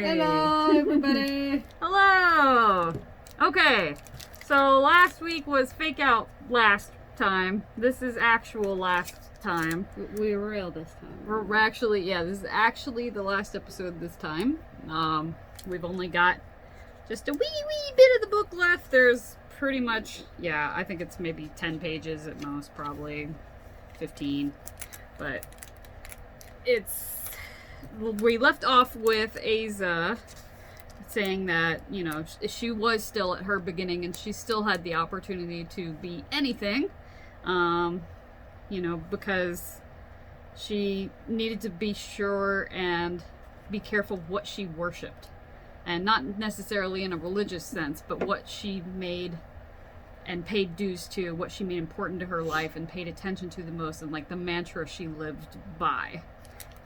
Hello, everybody. Hello. Okay, so last week was fake out last time. This is actual last time. We were real this time. We're actually, this is actually the last episode this time. We've only got just a wee bit of the book left. There's pretty much, I think it's maybe 10 pages at most, probably 15. But we left off with Aza saying that, she was still at her beginning and she still had the opportunity to be anything, because she needed to be sure and be careful what she worshipped. And not necessarily in a religious sense, but what she made and paid dues to, what she made important to her life and paid attention to the most, and like the mantra she lived by.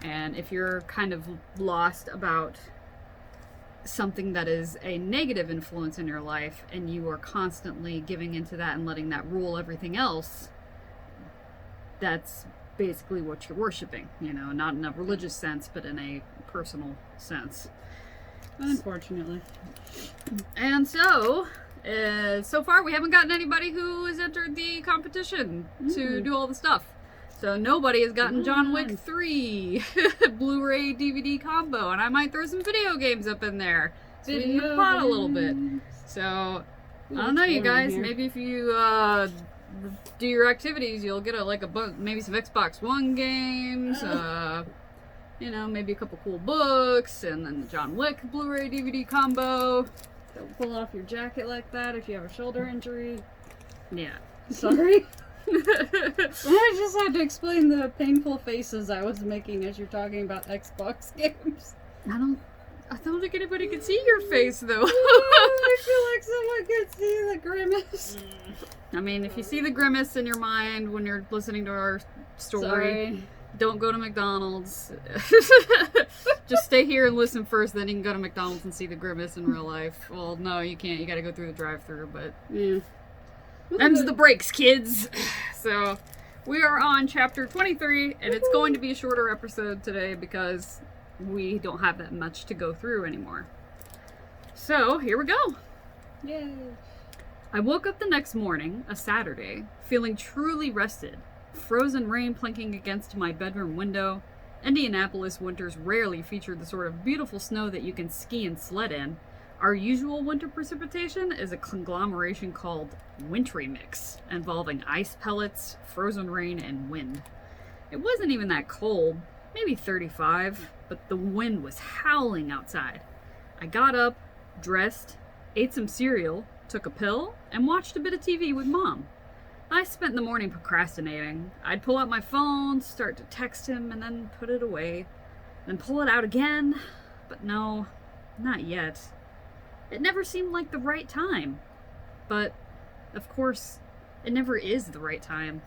And if you're kind of lost about something that is a negative influence in your life and you are constantly giving into that and letting that rule everything else, that's basically what you're worshiping, not in a religious sense, but in a personal sense. Unfortunately. And so far we haven't gotten anybody who has entered the competition to do all the stuff. So nobody has gotten John Wick 3 Blu-ray DVD combo, and I might throw some video games up in there so we can pot a little bit. So I don't know, you guys. Maybe if you do your activities, you'll get maybe some Xbox One games. Maybe a couple cool books, and then the John Wick Blu-ray DVD combo. Don't pull off your jacket like that if you have a shoulder injury. Yeah. Sorry. I just had to explain the painful faces I was making as you're talking about Xbox games. I don't think anybody can see your face, though. I feel like someone could see the grimace. I mean, if you see the grimace in your mind when you're listening to our story, Sorry. Don't go to McDonald's. Just stay here and listen first, then you can go to McDonald's and see the grimace in real life. Well, no, you can't. You gotta go through the drive-thru, but... Yeah. Them's the breaks, kids! So, we are on chapter 23, and it's going to be a shorter episode today because we don't have that much to go through anymore. So, here we go! Yay! I woke up the next morning, a Saturday, feeling truly rested. Frozen rain plinking against my bedroom window. Indianapolis winters rarely feature the sort of beautiful snow that you can ski and sled in. Our usual winter precipitation is a conglomeration called wintry mix, involving ice pellets, frozen rain, and wind. It wasn't even that cold, maybe 35, but the wind was howling outside. I got up, dressed, ate some cereal, took a pill, and watched a bit of TV with Mom. I spent the morning procrastinating. I'd pull out my phone, start to text him, and then put it away. Then pull it out again. But no, not yet. It never seemed like the right time. But, of course, it never is the right time.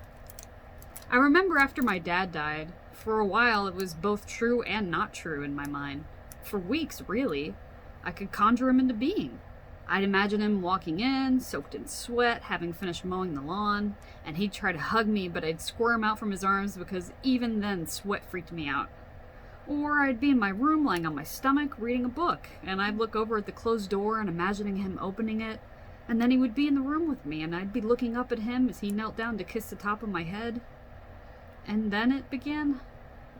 I remember after my dad died, for a while it was both true and not true in my mind. For weeks, really. I could conjure him into being. I'd imagine him walking in, soaked in sweat, having finished mowing the lawn, and he'd try to hug me, but I'd squirm out from his arms because even then sweat freaked me out. Or I'd be in my room lying on my stomach reading a book, and I'd look over at the closed door and imagining him opening it, and then he would be in the room with me, and I'd be looking up at him as he knelt down to kiss the top of my head. And then it began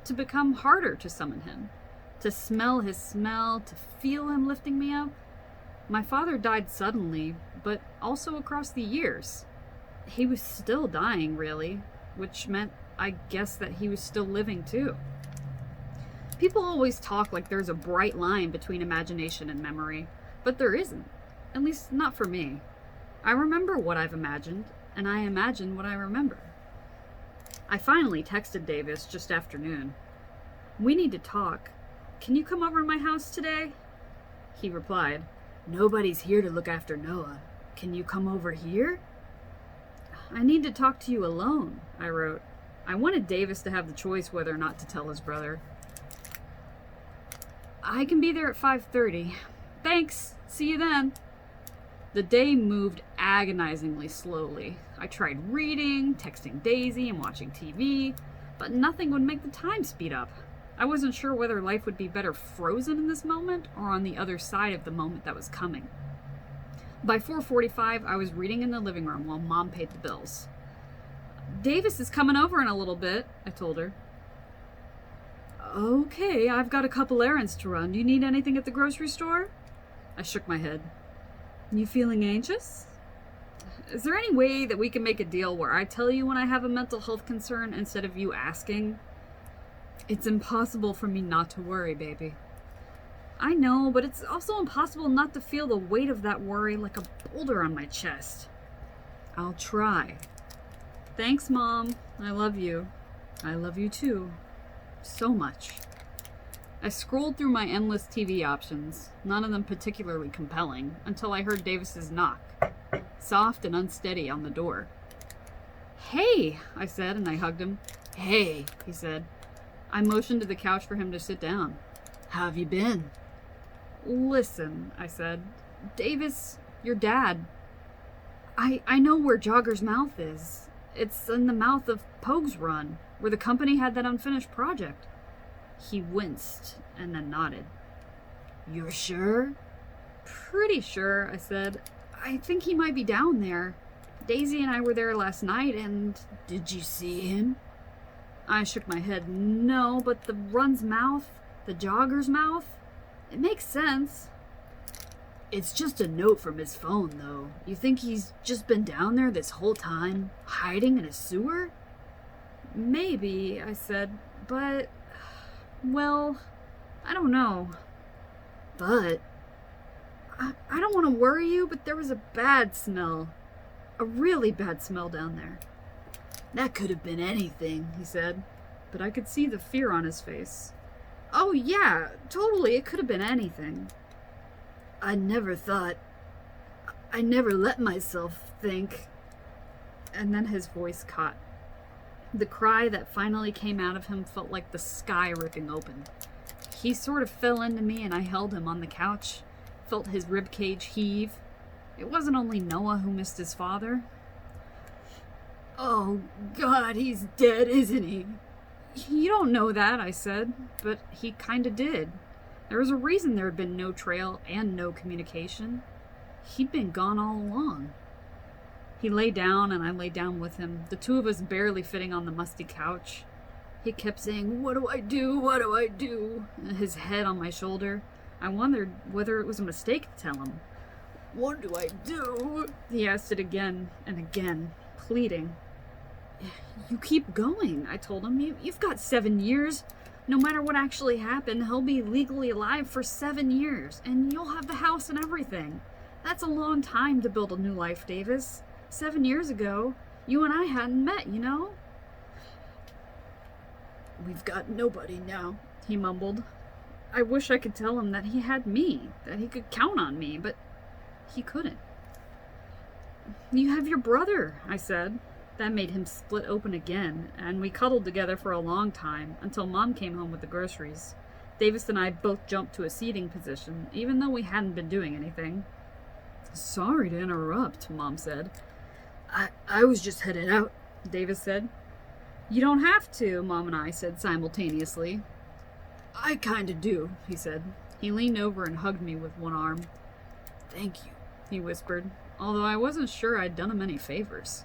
to become harder to summon him, to smell his smell, to feel him lifting me up. My father died suddenly, but also across the years. He was still dying, really, which meant, I guess, that he was still living, too. People always talk like there's a bright line between imagination and memory, but there isn't. At least, not for me. I remember what I've imagined, and I imagine what I remember. I finally texted Davis just after noon. "We need to talk. Can you come over to my house today?" He replied, "Nobody's here to look after Noah. Can you come over here?" "I need to talk to you alone," I wrote. I wanted Davis to have the choice whether or not to tell his brother. "I can be there at 5:30. Thanks. See you then." The day moved agonizingly slowly. I tried reading, texting Daisy, and watching TV, but nothing would make the time speed up. I wasn't sure whether life would be better frozen in this moment or on the other side of the moment that was coming. By 4:45, I was reading in the living room while Mom paid the bills. "Davis is coming over in a little bit," I told her. "Okay, I've got a couple errands to run. Do you need anything at the grocery store?" I shook my head. "You feeling anxious? Is there any way that we can make a deal where I tell you when I have a mental health concern instead of you asking?" "It's impossible for me not to worry, baby." "I know, but it's also impossible not to feel the weight of that worry like a boulder on my chest." "I'll try." "Thanks, Mom. I love you." "I love you too. So much." I scrolled through my endless TV options, none of them particularly compelling, until I heard Davis's knock, soft and unsteady on the door. "Hey," I said, and I hugged him. "Hey," he said. I motioned to the couch for him to sit down. "How have you been?" "Listen," I said. "Davis, your dad. I know where Jogger's Mouth is. It's in the mouth of Pogue's Run, where the company had that unfinished project." He winced and then nodded. "You're sure?" "Pretty sure," I said. "I think he might be down there. Daisy and I were there last night and..." "Did you see him?" I shook my head. "No, but the run's mouth, the Jogger's Mouth, it makes sense." "It's just a note from his phone, though. You think he's just been down there this whole time, hiding in a sewer?" "Maybe," I said, "but... well, I don't know." "But..." I don't want to worry you, but there was a bad smell. A really bad smell down there." "That could have been anything," he said, but I could see the fear on his face. "Oh yeah, totally, it could have been anything." I never let myself think." And then his voice caught. The cry that finally came out of him felt like the sky ripping open. He sort of fell into me and I held him on the couch, felt his ribcage heave. It wasn't only Noah who missed his father. "Oh, God, he's dead, isn't he?" "You don't know that," I said, but he kinda did. There was a reason there had been no trail and no communication. He'd been gone all along. He lay down and I lay down with him, the two of us barely fitting on the musty couch. He kept saying, "What do I do? What do I do?" His head on my shoulder. I wondered whether it was a mistake to tell him. "What do I do?" He asked it again and again, pleading. "You keep going," I told him. You've got 7 years. No matter what actually happened, he'll be legally alive for 7 years, and you'll have the house and everything. That's a long time to build a new life, Davis. 7 years ago, you and I hadn't met, you know?" "We've got nobody now," he mumbled. I wish I could tell him that he had me, that he could count on me, but he couldn't. "You have your brother," I said. That made him split open again, and we cuddled together for a long time, until Mom came home with the groceries. Davis and I both jumped to a seating position, even though we hadn't been doing anything. "Sorry to interrupt," Mom said. I was just headed out," Davis said. "You don't have to," Mom and I said simultaneously. "I kinda do," he said. He leaned over and hugged me with one arm. "Thank you," he whispered, although I wasn't sure I'd done him any favors.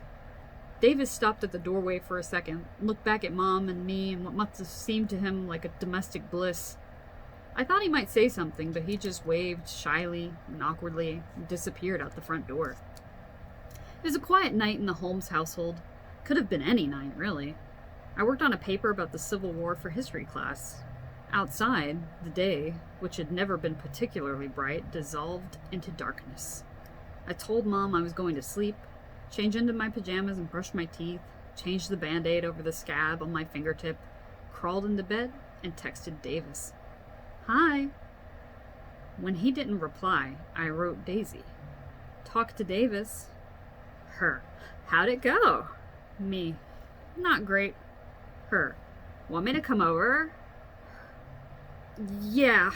Davis stopped at the doorway for a second, looked back at Mom and me in what must have seemed to him like a domestic bliss. I thought he might say something, but he just waved shyly and awkwardly and disappeared out the front door. It was a quiet night in the Holmes household. Could have been any night, really. I worked on a paper about the Civil War for history class. Outside, the day, which had never been particularly bright, dissolved into darkness. I told Mom I was going to sleep, changed into my pajamas and brushed my teeth, changed the Band-Aid over the scab on my fingertip, crawled into bed, and texted Davis. "Hi." When he didn't reply, I wrote Daisy. "Talk to Davis." Her. "How'd it go?" Me. "Not great." Her. "Want me to come over?" "Yeah.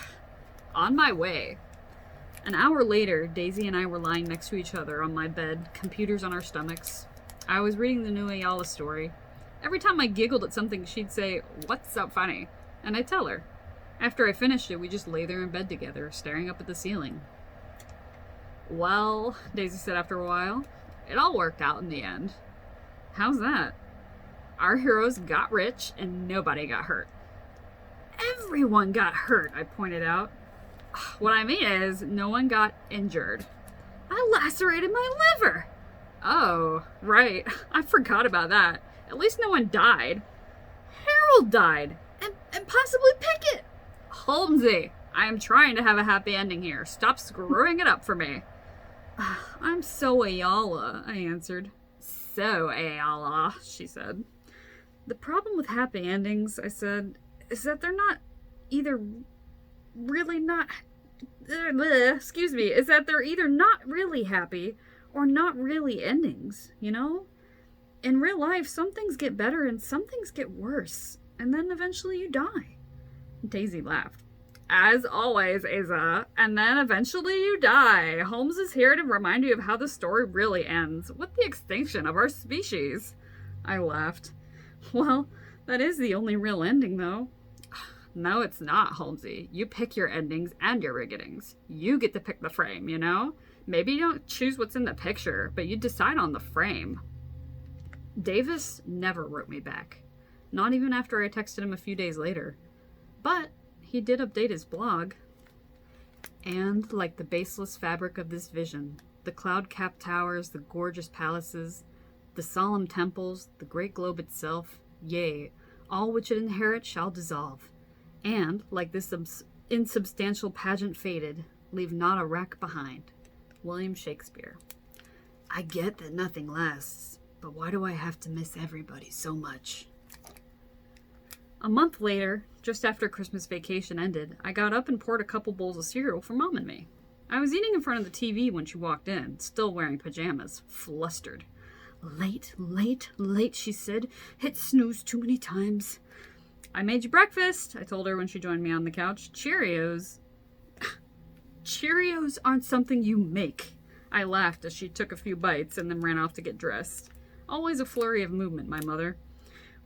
On my way." An hour later, Daisy and I were lying next to each other on my bed, computers on our stomachs. I was reading the new Ayala story. Every time I giggled at something, she'd say, "What's so funny?" and I tell her. After I finished it, we just lay there in bed together, staring up at the ceiling. Well, Daisy said after a while, it all worked out in the end. How's that? Our heroes got rich and nobody got hurt. Everyone got hurt, I pointed out. What I mean is, no one got injured. I lacerated my liver. Oh, right. I forgot about that. At least no one died. Harold died. And possibly Pickett. Holmesy, I am trying to have a happy ending here. Stop screwing it up for me. I'm so Ayala, I answered. So Ayala, she said. The problem with happy endings, I said, is that they're not either really not... is that they're either not really happy or not really endings, you know? In real life, some things get better and some things get worse, and then eventually you die. Daisy laughed. As always, Asa, and then eventually you die. Holmes is here to remind you of how the story really ends, with the extinction of our species. I laughed. Well, that is the only real ending, though. No, it's not, Holmesy. You pick your endings and your beginnings. You get to pick the frame, you know? Maybe you don't choose what's in the picture, but you decide on the frame. Davis never wrote me back. Not even after I texted him a few days later. But he did update his blog. And, like the baseless fabric of this vision, the cloud-capped towers, the gorgeous palaces, the solemn temples, the great globe itself, yea, all which it inherit shall dissolve. And, like this insubstantial pageant faded, leave not a wreck behind. William Shakespeare. I get that nothing lasts, but why do I have to miss everybody so much? A month later, just after Christmas vacation ended, I got up and poured a couple bowls of cereal for Mom and me. I was eating in front of the TV when she walked in, still wearing pajamas, flustered. Late, late, late, she said. Hit snooze too many times. I made you breakfast, I told her when she joined me on the couch. Cheerios. Cheerios aren't something you make. I laughed as she took a few bites and then ran off to get dressed. Always a flurry of movement, my mother.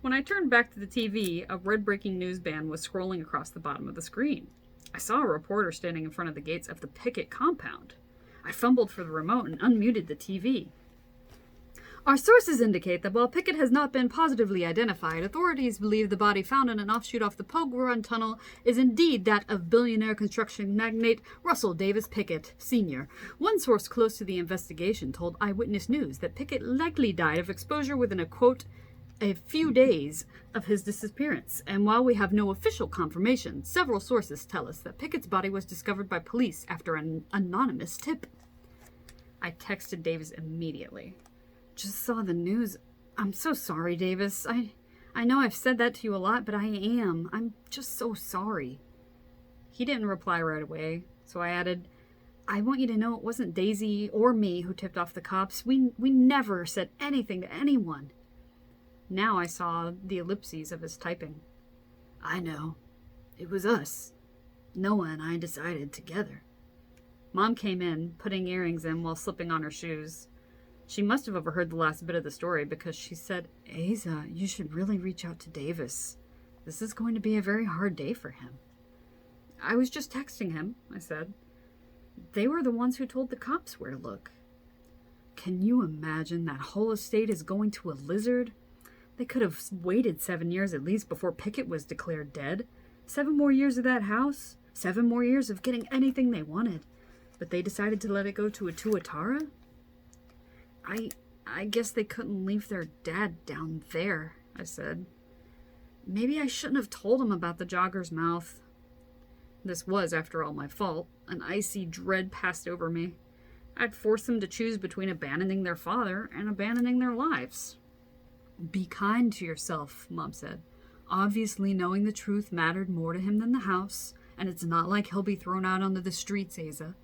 When I turned back to the TV, a red breaking news band was scrolling across the bottom of the screen. I saw a reporter standing in front of the gates of the Pickett compound. I fumbled for the remote and unmuted the TV. Our sources indicate that while Pickett has not been positively identified, authorities believe the body found in an offshoot off the Pogue Run tunnel is indeed that of billionaire construction magnate Russell Davis Pickett, Sr. One source close to the investigation told Eyewitness News that Pickett likely died of exposure within a few days of his disappearance, and while we have no official confirmation, several sources tell us that Pickett's body was discovered by police after an anonymous tip. I texted Davis immediately. Just saw the news. I'm so sorry, Davis. I know I've said that to you a lot, but I am. I'm just so sorry. He didn't reply right away, so I added, I want you to know it wasn't Daisy or me who tipped off the cops. We never said anything to anyone. Now I saw the ellipses of his typing. I know. It was us. Noah and I decided together. Mom came in, putting earrings in while slipping on her shoes. She must have overheard the last bit of the story because she said, Asa, you should really reach out to Davis. This is going to be a very hard day for him. I was just texting him, I said. They were the ones who told the cops where to look. Can you imagine that whole estate is going to a lizard? They could have waited 7 years at least before Pickett was declared dead. 7 more years of that house. 7 more years of getting anything they wanted. But they decided to let it go to a Tuatara? I guess they couldn't leave their dad down there, I said. Maybe I shouldn't have told him about the jogger's mouth. This was, after all, my fault. An icy dread passed over me. I'd forced them to choose between abandoning their father and abandoning their lives. Be kind to yourself, Mom said. Obviously, knowing the truth mattered more to him than the house, and it's not like he'll be thrown out onto the streets, Asa.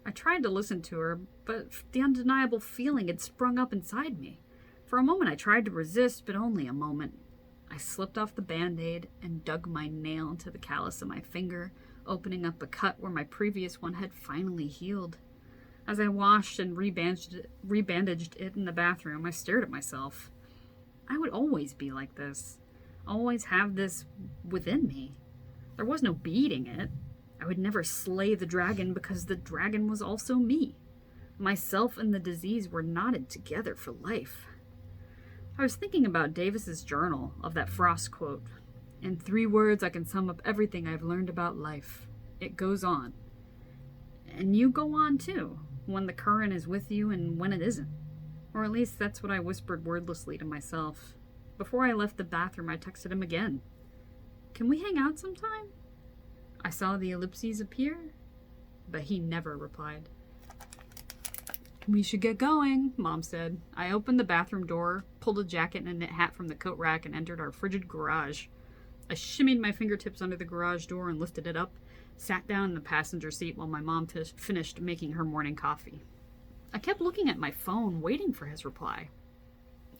I tried to listen to her, but the undeniable feeling had sprung up inside me. For a moment I tried to resist, but only a moment. I slipped off the Band-Aid and dug my nail into the callus of my finger, opening up a cut where my previous one had finally healed. As I washed and rebandaged it in the bathroom, I stared at myself. I would always be like this. always have this within me. There was no beating it. I would never slay the dragon because the dragon was also me. Myself and the disease were knotted together for life. I was thinking about Davis's journal of that Frost quote. In 3 words, I can sum up everything I've learned about life. It goes on. And you go on too, when the current is with you and when it isn't. Or at least that's what I whispered wordlessly to myself. Before I left the bathroom, I texted him again. Can we hang out sometime? I saw the ellipses appear, but he never replied. We should get going, Mom said. I opened the bathroom door, pulled a jacket and a knit hat from the coat rack, and entered our frigid garage. I shimmied my fingertips under the garage door and lifted it up, sat down in the passenger seat while my mom finished making her morning coffee. I kept looking at my phone, waiting for his reply.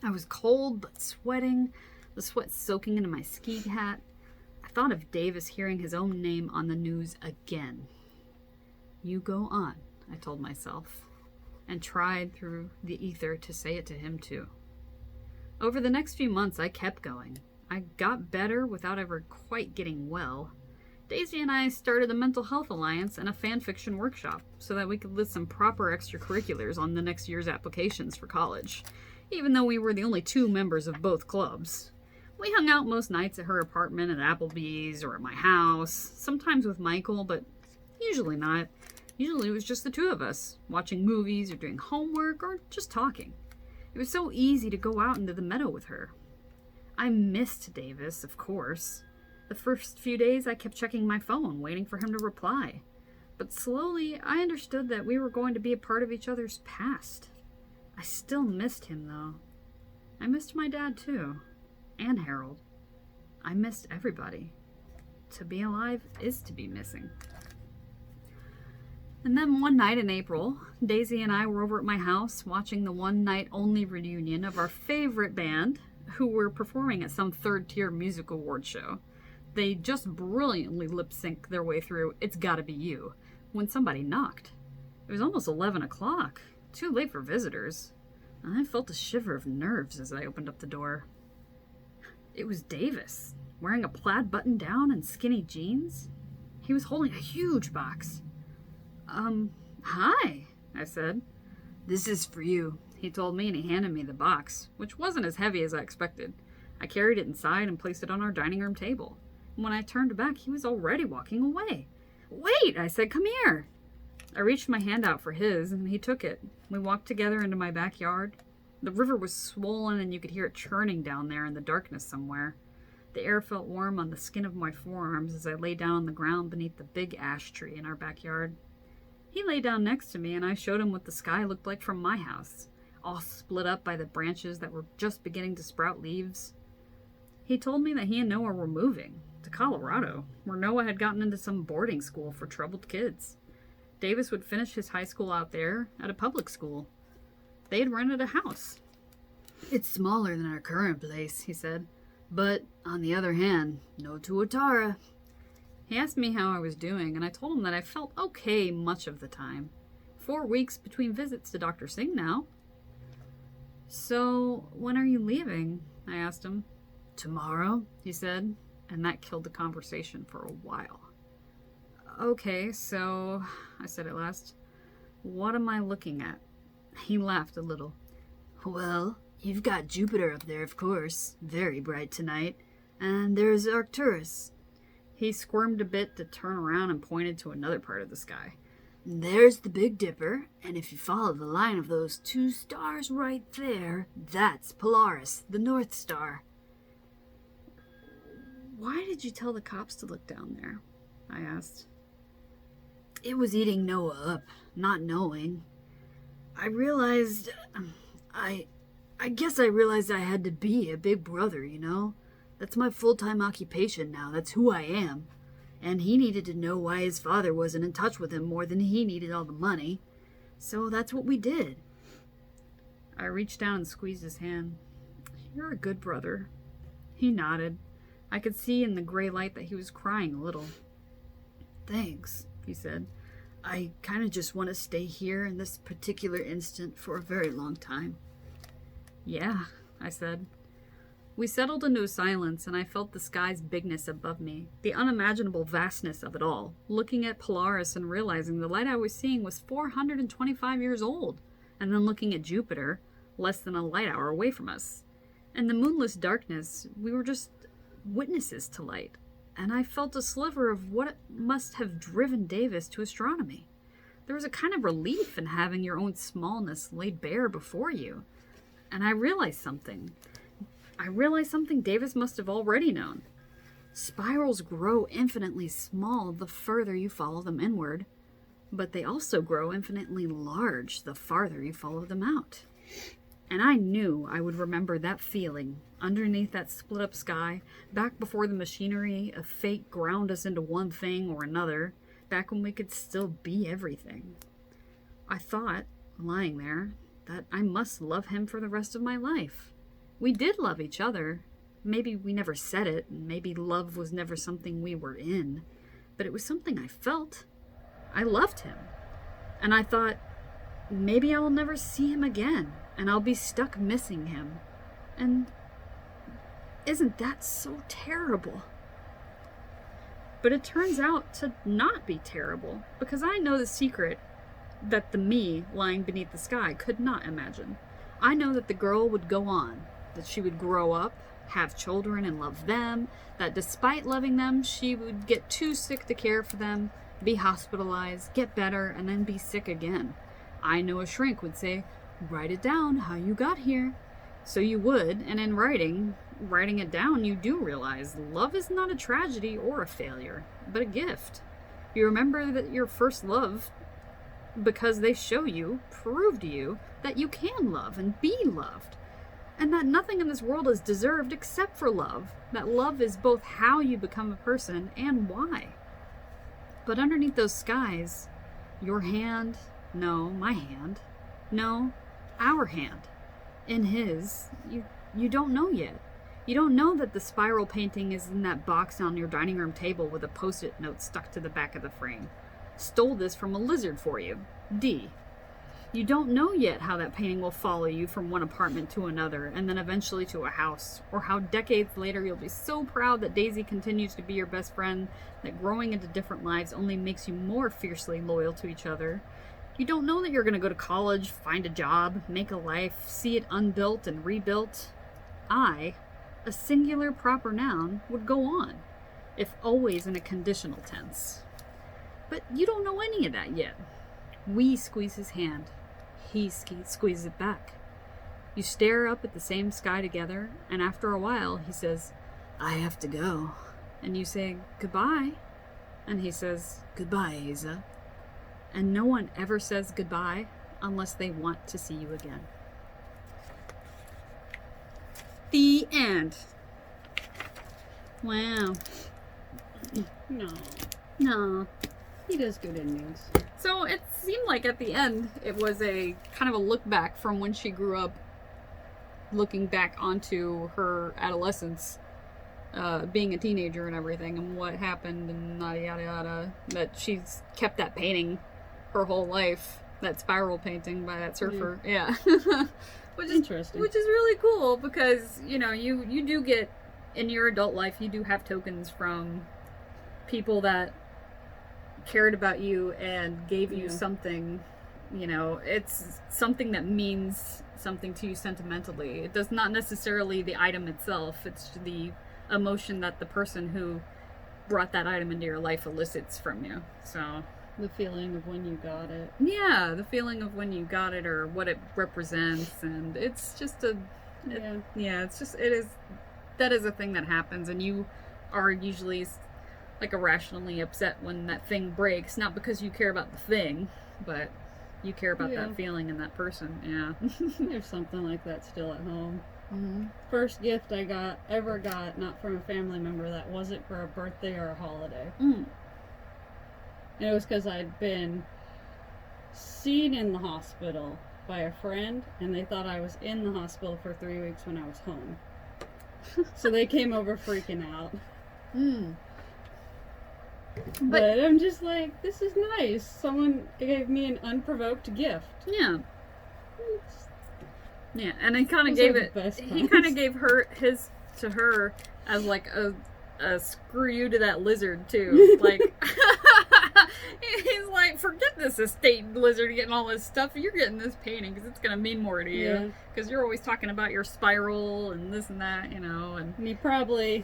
I was cold but sweating, the sweat soaking into my ski hat. I thought of Davis hearing his own name on the news again. You go on, I told myself, and tried through the ether to say it to him too. Over the next few months, I kept going. I got better without ever quite getting well. Daisy and I started a mental health alliance and a fan fiction workshop so that we could list some proper extracurriculars on the next year's applications for college, even though we were the only 2 members of both clubs. We hung out most nights at her apartment at Applebee's or at my house, sometimes with Michael, but usually not. Usually it was just the 2 of us, watching movies or doing homework or just talking. It was so easy to go out into the meadow with her. I missed Davis, of course. The first few days I kept checking my phone, waiting for him to reply. But slowly I understood that we were going to be a part of each other's past. I still missed him, though. I missed my dad, too. And Harold. I missed everybody. To be alive is to be missing. And then one night in April, Daisy and I were over at my house watching the one-night-only reunion of our favorite band, who were performing at some third-tier music award show. They just brilliantly lip-synced their way through It's Gotta Be You when somebody knocked. It was almost 11 o'clock, too late for visitors. I felt a shiver of nerves as I opened up the door. It was Davis, wearing a plaid button-down and skinny jeans. He was holding a huge box. Hi, I said. This is for you, he told me, and he handed me the box, which wasn't as heavy as I expected. I carried it inside and placed it on our dining room table. And when I turned back, he was already walking away. Wait, I said, come here. I reached my hand out for his, and he took it. We walked together into my backyard. The river was swollen, and you could hear it churning down there in the darkness somewhere. The air felt warm on the skin of my forearms as I lay down on the ground beneath the big ash tree in our backyard. He lay down next to me, and I showed him what the sky looked like from my house, all split up by the branches that were just beginning to sprout leaves. He told me that he and Noah were moving to Colorado, where Noah had gotten into some boarding school for troubled kids. Davis would finish his high school out there at a public school. They had rented a house. It's smaller than our current place, he said, but on the other hand, no Tuatara. He asked me how I was doing, and I told him that I felt okay much of the time. 4 weeks between visits to Dr. Singh now. So, when are you leaving? I asked him. Tomorrow, he said, and that killed the conversation for a while. Okay, so, I said at last, what am I looking at? He laughed a little. Well, you've got Jupiter up there, of course, very bright tonight, and there's Arcturus. He squirmed a bit to turn around and pointed to another part of the sky. There's the Big Dipper, and if you follow the line of those 2 stars right there, that's Polaris, the North Star. Why did you tell the cops to look down there? I asked. It was eating Noah up, not knowing. I guess I realized I had to be a big brother, you know? That's my full-time occupation now. That's who I am. And he needed to know why his father wasn't in touch with him more than he needed all the money. So that's what we did. I reached down and squeezed his hand. You're a good brother. He nodded. I could see in the gray light that he was crying a little. Thanks, he said. I kind of just want to stay here in this particular instant for a very long time. Yeah, I said. We settled into a silence, and I felt the sky's bigness above me, the unimaginable vastness of it all, looking at Polaris and realizing the light I was seeing was 425 years old, and then looking at Jupiter, less than a light hour away from us. In the moonless darkness, we were just witnesses to light, and I felt a sliver of what it must have driven Davis to astronomy. There was a kind of relief in having your own smallness laid bare before you, and I realized something. Davis must have already known. Spirals grow infinitely small the further you follow them inward, but they also grow infinitely large the farther you follow them out. And I knew I would remember that feeling underneath that split up sky, back before the machinery of fate ground us into one thing or another, back when we could still be everything. I thought, lying there, that I must love him for the rest of my life. We did love each other. Maybe we never said it, and maybe love was never something we were in, but it was something I felt. I loved him. And I thought, maybe I will never see him again, and I'll be stuck missing him. And isn't that so terrible? But it turns out to not be terrible, because I know the secret that the me lying beneath the sky could not imagine. I know that the girl would go on, that she would grow up, have children and love them, that despite loving them, she would get too sick to care for them, be hospitalized, get better, and then be sick again. I know a shrink would say, "Write it down, how you got here." So you would, and in writing it down, you do realize love is not a tragedy or a failure, but a gift. You remember that your first love, because they show you, prove to you, that you can love and be loved. And that nothing in this world is deserved except for love. That love is both how you become a person and why. But underneath those skies, your hand, no, my hand, no, our hand, in his, you don't know yet. You don't know that the spiral painting is in that box on your dining room table with a post-it note stuck to the back of the frame. Stole this from a lizard for you. D. You don't know yet how that painting will follow you from one apartment to another, and then eventually to a house, or how decades later you'll be so proud that Daisy continues to be your best friend, that growing into different lives only makes you more fiercely loyal to each other. You don't know that you're going to go to college, find a job, make a life, see it unbuilt and rebuilt. I, a singular proper noun, would go on, if always in a conditional tense. But you don't know any of that yet. We squeeze his hand. He squeezes it back. You stare up at the same sky together, and after a while he says, "I have to go." And you say, "Goodbye." And he says, "Goodbye, Asa." And no one ever says goodbye unless they want to see you again. The end. Wow. No. He does good endings. So it seemed like at the end it was a kind of a look back from when she grew up, looking back onto her adolescence, being a teenager and everything, and what happened and yada yada yada. That she's kept that painting her whole life, that spiral painting by that surfer. Yeah. Which is interesting. Which is really cool because, you know, you do get, in your adult life, you do have tokens from people that cared about you and gave you something. You know, it's something that means something to you sentimentally. It does not necessarily the item itself, it's the emotion that the person who brought that item into your life elicits from you. So the feeling of when you got it. Yeah, the feeling of when you got it or what it represents, and it's just that is a thing that happens, and you are usually like irrationally upset when that thing breaks, not because you care about the thing, but you care about that feeling and that person. Yeah. There's something like that still at home. Mm-hmm. First gift I ever got, not from a family member, that wasn't for a birthday or a holiday. Mm. And it was because I'd been seen in the hospital by a friend, and they thought I was in the hospital for 3 weeks when I was home. So they came over freaking out. Mm. But I'm just like, this is nice. Someone gave me an unprovoked gift. Yeah. Yeah, and he kind of gave it. He kind of gave her his to her as like a screw you to that lizard too. Like he's like, forget this estate lizard getting all this stuff. You're getting this painting because it's gonna mean more to you. Because you're always talking about your spiral and this and that, you know. And he probably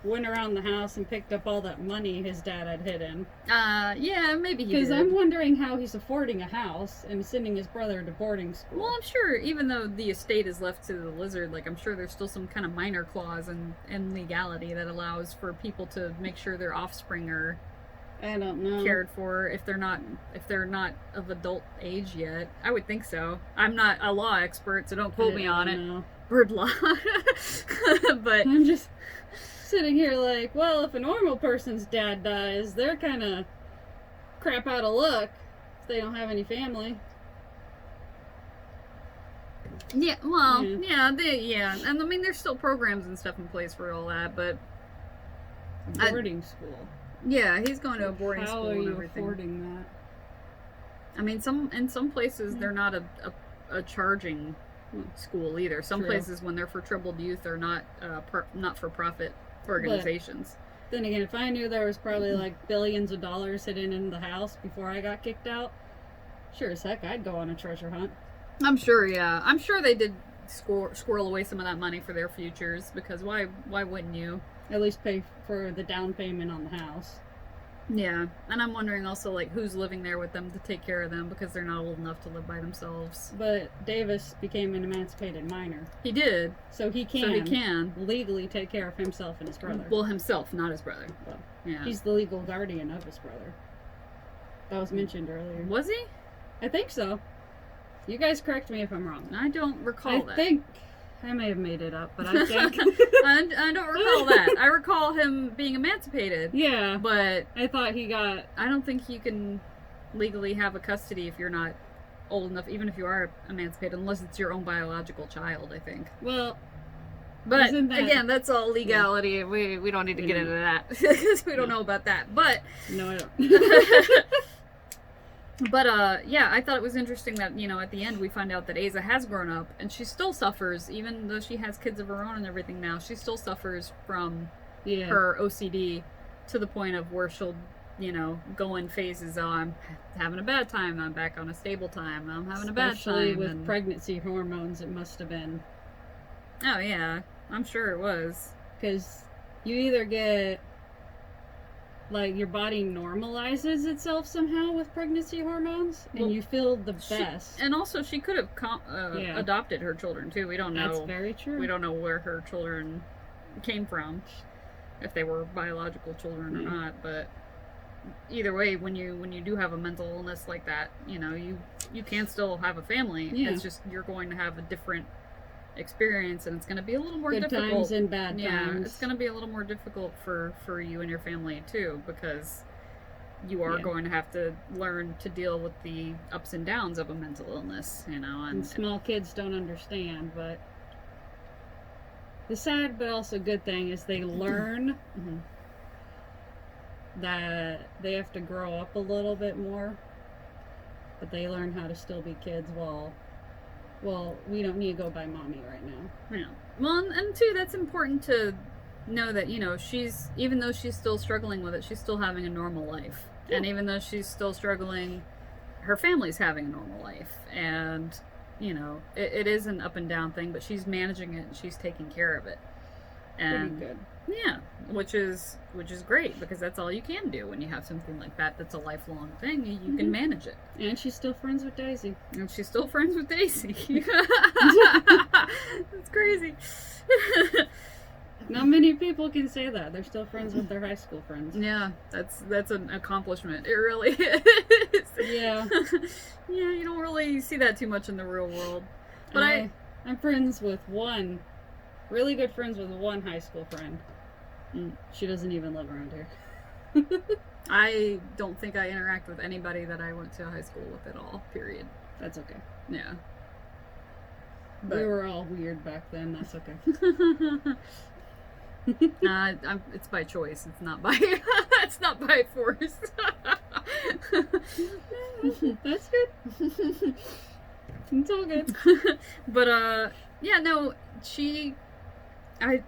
went around the house and picked up all that money his dad had hidden. Yeah, maybe he did. Because I'm wondering how he's affording a house and sending his brother to boarding school. Well, I'm sure even though the estate is left to the lizard, like I'm sure there's still some kind of minor clause in legality that allows for people to make sure their offspring are I don't know. cared for if they're not of adult age yet. I would think so. I'm not a law expert, so don't quote me on it. Know. Bird law. But I'm just sitting here like, well, if a normal person's dad dies, they're kind of crap out of luck if they don't have any family. yeah, well, yeah, and I mean there's still programs and stuff in place for all that, but Boarding school. yeah, he's going to a boarding How school are and you everything. affording that? I mean, in some places they're not a charging school either. Some True. places, when they're for troubled youth, are not not for profit organizations. Then again, if I knew there was probably like billions of dollars hidden in the house before I got kicked out, sure as heck I'd go on a treasure hunt. I'm sure, yeah. I'm sure they did squirrel away some of that money for their futures, because why wouldn't you? At least pay for the down payment on the house. Yeah, and I'm wondering also like who's living there with them to take care of them, because they're not old enough to live by themselves. But Davis became an emancipated minor, He did, so he can can. legally take care of himself and his brother. Well, himself, not his brother. Well, Yeah. he's the legal guardian of his brother. That was mentioned earlier. Was he? I think so. You guys correct me if I'm wrong. I don't recall that. I think I may have made it up, but I think I don't recall that. I recall him being emancipated. yeah. But I thought he got I don't think you can legally have a custody if you're not old enough, even if you are emancipated, unless it's your own biological child, I think. well. But Isn't that- again, that's all legality. Yeah. We don't need to get into that because we don't know about that. But No, I don't. But yeah, I thought it was interesting that, you know, at the end we find out that Asa has grown up and she still suffers, even though she has kids of her own and everything now. She still suffers from Yeah. her OCD to the point of where she'll, you know, go in phases. Oh, I'm having a bad time. I'm back on a stable time. I'm having a bad Especially time. with and- pregnancy hormones, it must have been. Oh yeah, I'm sure it was. Because you either get, like, your body normalizes itself somehow with pregnancy hormones, Well, and you feel the best. And also, she could have Yeah. adopted her children too. We don't know. That's very true. We don't know where her children came from, if they were biological children or Yeah. not. But either way, when you do have a mental illness like that, you know, you can still have a family. Yeah. It's just you're going to have a different experience, and it's going to be a little more Good difficult. times and bad Yeah, times. it's going to be a little more difficult for you and your family too, because you are Yeah. going to have to learn to deal with the ups and downs of a mental illness, you know. And And small kids don't understand, but the sad but also good thing is they learn Mhm. that they have to grow up a little bit more, but they learn how to still be kids while, well, we don't need to go by mommy right now. Yeah. Well, and too, that's important to know that, you know, even though she's still struggling with it, she's still having a normal life. Yeah. And even though she's still struggling, her family's having a normal life. And, you know, it is an up and down thing, but she's managing it and she's taking care of it. Pretty And good. yeah, which is great, because that's all you can do when you have something like that that's a lifelong thing. You can Mhm. manage it. And she's still friends with Daisy. And she's still friends with Daisy. That's crazy. Not many people can say that. They're still friends with their high school friends. Yeah, that's an accomplishment. It really is. Yeah. Yeah, you don't really see that too much in the real world. But I'm friends with one, really good friends with one high school friend. And she doesn't even live around here. I don't think I interact with anybody that I went to high school with at all, period. That's okay. Yeah. We were all weird back then. That's okay. It's by choice. It's not by it's not by force. That's good. It's all good. But yeah, no, I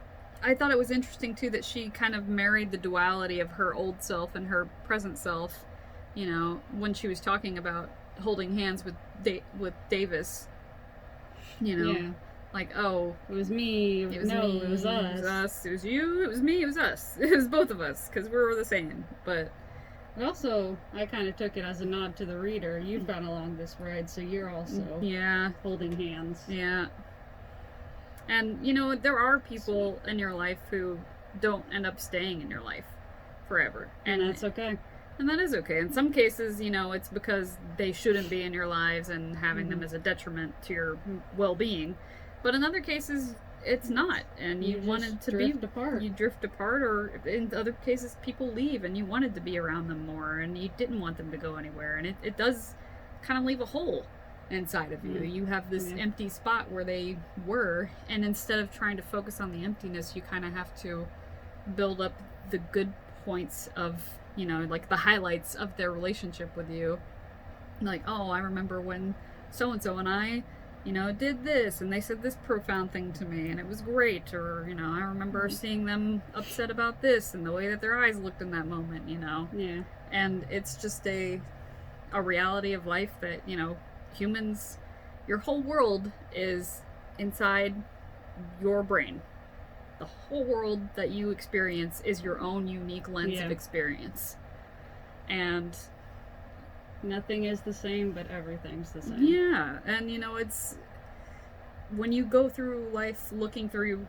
I thought it was interesting too that she kind of married the duality of her old self and her present self, you know, when she was talking about holding hands with Davis, you know. Yeah. Like, oh, It was me. it was no, me, it was us. it was us, it was you, it was me, it was us. It was both of us, because we were the same. But But also, I kind of took it as a nod to the reader. You've gone along this ride, so you're also yeah, holding hands. yeah. And, you know, there are people in your life who don't end up staying in your life forever. And that's okay. And that is okay. In some cases, you know, it's because they shouldn't be in your lives and having them as a detriment to your well-being. But in other cases, it's not. And you just wanted to drift apart. You drift apart, or in other cases, people leave and you wanted to be around them more and you didn't want them to go anywhere. And it does kind of leave a hole inside of you. You have this empty spot where they were, and instead of trying to focus on the emptiness, you kind of have to build up the good points of, you know, like the highlights of their relationship with you. Like, oh, I remember when so-and-so and I, you know, did this and they said this profound thing to me and it was great. Or, you know, I remember seeing them upset about this and the way that their eyes looked in that moment, you know. Yeah. And it's just a reality of life that, you know, humans, your whole world is inside your brain. The whole world that you experience is your own unique lens of experience. And nothing is the same, but everything's the same. yeah, and you know, it's when you go through life looking through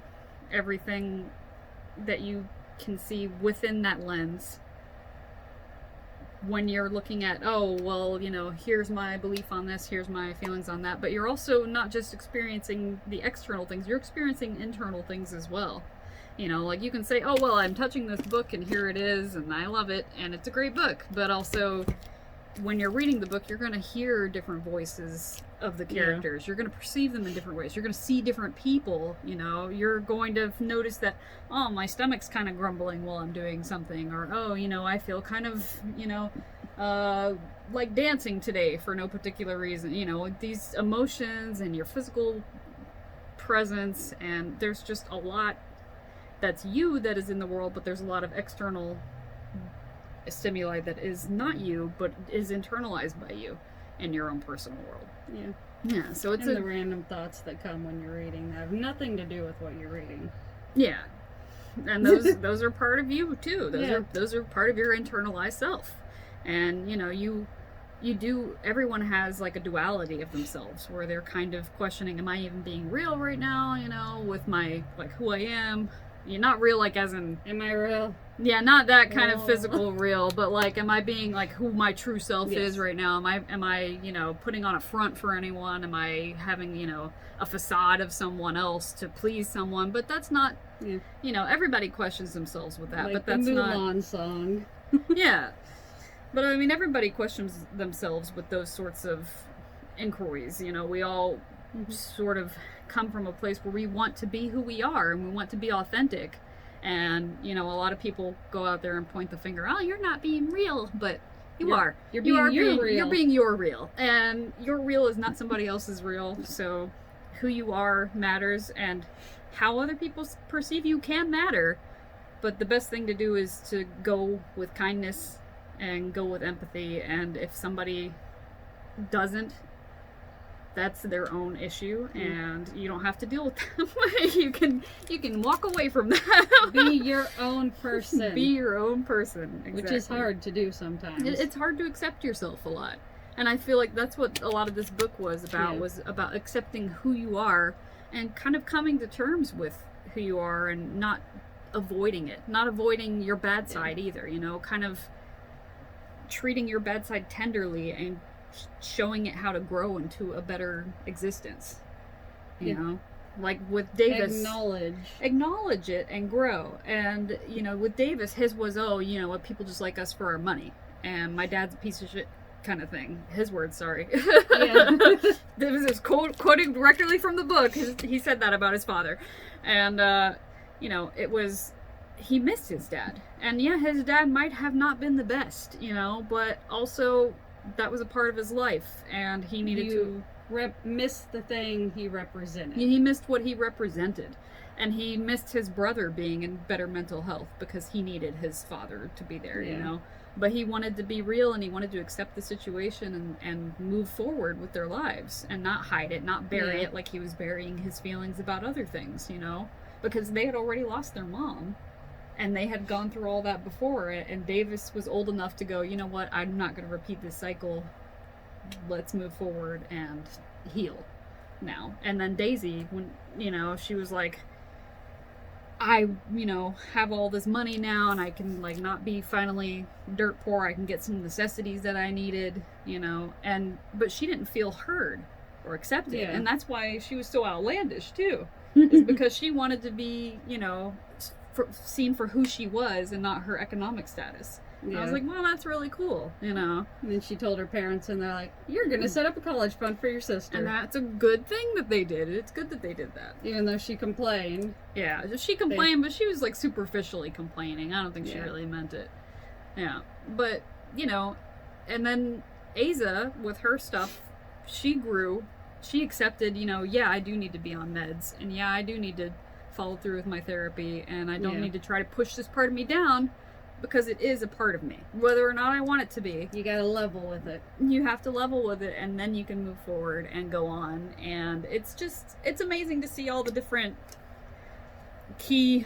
everything that you can see within that lens, when you're looking at, oh, well, you know, here's my belief on this, here's my feelings on that, but you're also not just experiencing the external things, you're experiencing internal things as well. You know, like you can say, oh, well, I'm touching this book and here it is and I love it and it's a great book, but also when you're reading the book, you're going to hear different voices of the characters. You're going to perceive them in different ways. You're going to see different people, you know. You're going to notice that, oh, my stomach's kind of grumbling while I'm doing something. Or, oh, you know, I feel kind of, you know, like dancing today for no particular reason. You know, these emotions and your physical presence. And there's just a lot that's you that is in the world, but there's a lot of external stimuli that is not you, but is internalized by you in your own personal world. Yeah, so it's the random thoughts that come when you're reading that have nothing to do with what you're reading. Yeah, and those are part of you too. Those are part of your internalized self. And you know, you do. Everyone has like a duality of themselves where they're kind of questioning, am I even being real right now? You know, with my like who I am. You're not real, like as in, am I real? Yeah, not that kind of physical real, but like, am I being like who my true self is right now? Am I, you know, putting on a front for anyone? Am I having, you know, a facade of someone else to please someone? But that's not, you know, everybody questions themselves with that, like but that's the not. Mulan song. Yeah, but I mean, everybody questions themselves with those sorts of inquiries. You know, we all sort of come from a place where we want to be who we are and we want to be authentic. And, you know, a lot of people go out there and point the finger, oh, you're not being real, but you are. You're being real. You're being your real. And your real is not somebody else's real. So who you are matters, and how other people perceive you can matter. But the best thing to do is to go with kindness and go with empathy. And if somebody doesn't, that's their own issue, and you don't have to deal with them. you can walk away from that. Be your own person. Be your own person. Exactly. Which is hard to do sometimes. It's hard to accept yourself a lot, and I feel like that's what a lot of this book was about. Was about accepting who you are and kind of coming to terms with who you are and not avoiding it, not avoiding your bad side either. You know, kind of treating your bad side tenderly and showing it how to grow into a better existence, you know, like with Davis, acknowledge it and grow. And you know, with Davis, his was, oh, you know what, people just like us for our money, and my dad's a piece of shit kind of thing. His words, sorry. This is quoting directly from the book. He said that about his father. And you know, it was, he missed his dad, and yeah, his dad might have not been the best, you know, but also that was a part of his life, and he needed to miss the thing he represented. He missed what he represented, And he missed his brother being in better mental health because he needed his father to be there, you Yeah. know. But he wanted to be real, and he wanted to accept the situation and move forward with their lives and not hide it, not bury Yeah. it like he was burying his feelings about other things, you know. Because they had already lost their mom, and they had gone through all that before it. And Davis was old enough to go, you know what, I'm not going to repeat this cycle. Let's move forward and heal now. And then Daisy, when, you know, she was like, I, you know, have all this money now, and I can, like, not be finally dirt poor. I can get some necessities that I needed, you know. But she didn't feel heard or accepted. Yeah. And that's why she was so outlandish too, is because she wanted to be, you know, seen for who she was and not her economic status. Yeah. I was like, well, that's really cool, you know. And then she told her parents, and they're like, "You're gonna set up a college fund for your sister." And that's a good thing that they did. It's good that they did that. Even though she complained. Yeah, she complained, but she was like superficially complaining. I don't think she Yeah. really meant it. Yeah, but you know, and then Aza with her stuff, she grew. She accepted, you know, yeah, I do need to be on meds, and yeah, I do need to follow through with my therapy, and I don't Yeah. need to try to push this part of me down because it is a part of me, whether or not I want it to be. You gotta level with it. You have to level with it, and then you can move forward and go on. And it's amazing to see all the different key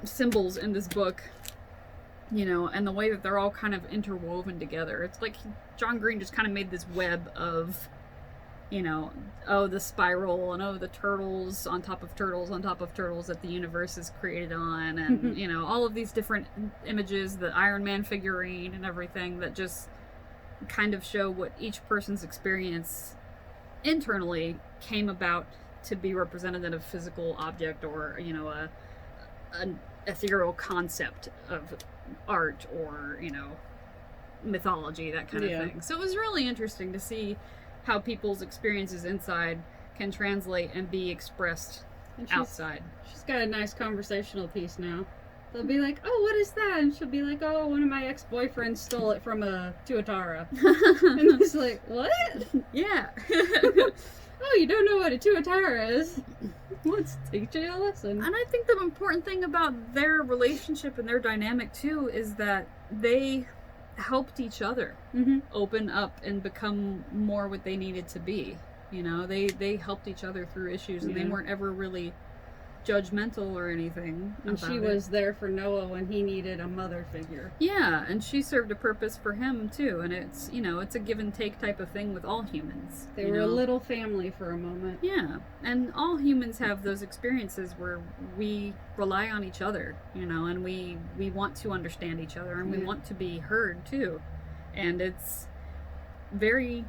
symbols in this book, you know, and the way that they're all kind of interwoven together. It's like John Green just kind of made this web of, you know, oh, the spiral, and oh, the turtles on top of turtles on top of turtles that the universe is created on, and you know, all of these different images, the Iron Man figurine and everything, that just kind of show what each person's experience internally came about to be represented in a physical object, or, you know, an ethereal concept of art, or, you know, mythology, that kind of Yeah. thing. So it was really interesting to see how people's experiences inside can translate and be expressed And she's outside. She's got a nice conversational piece now. They'll be like, "Oh, what is that?" And she'll be like, "Oh, one of my ex-boyfriends stole it from a Tuatara." And it's like, "What? Yeah. Oh, you don't know what a Tuatara is? Let's teach you a lesson." And I think the important thing about their relationship and their dynamic too is that they helped each other Mm-hmm. open up and become more what they needed to be. You know, they helped each other through issues, and they Yeah. weren't ever really judgmental or anything. And about she it. was there for Noah when he needed a mother figure. Yeah, and she served a purpose for him too. And it's, you know, it's a give and take type of thing with all humans. They you were know? a little family for a moment. Yeah, and all humans have those experiences where we rely on each other, you know, and we want to understand each other, and we Yeah. want to be heard too. And it's very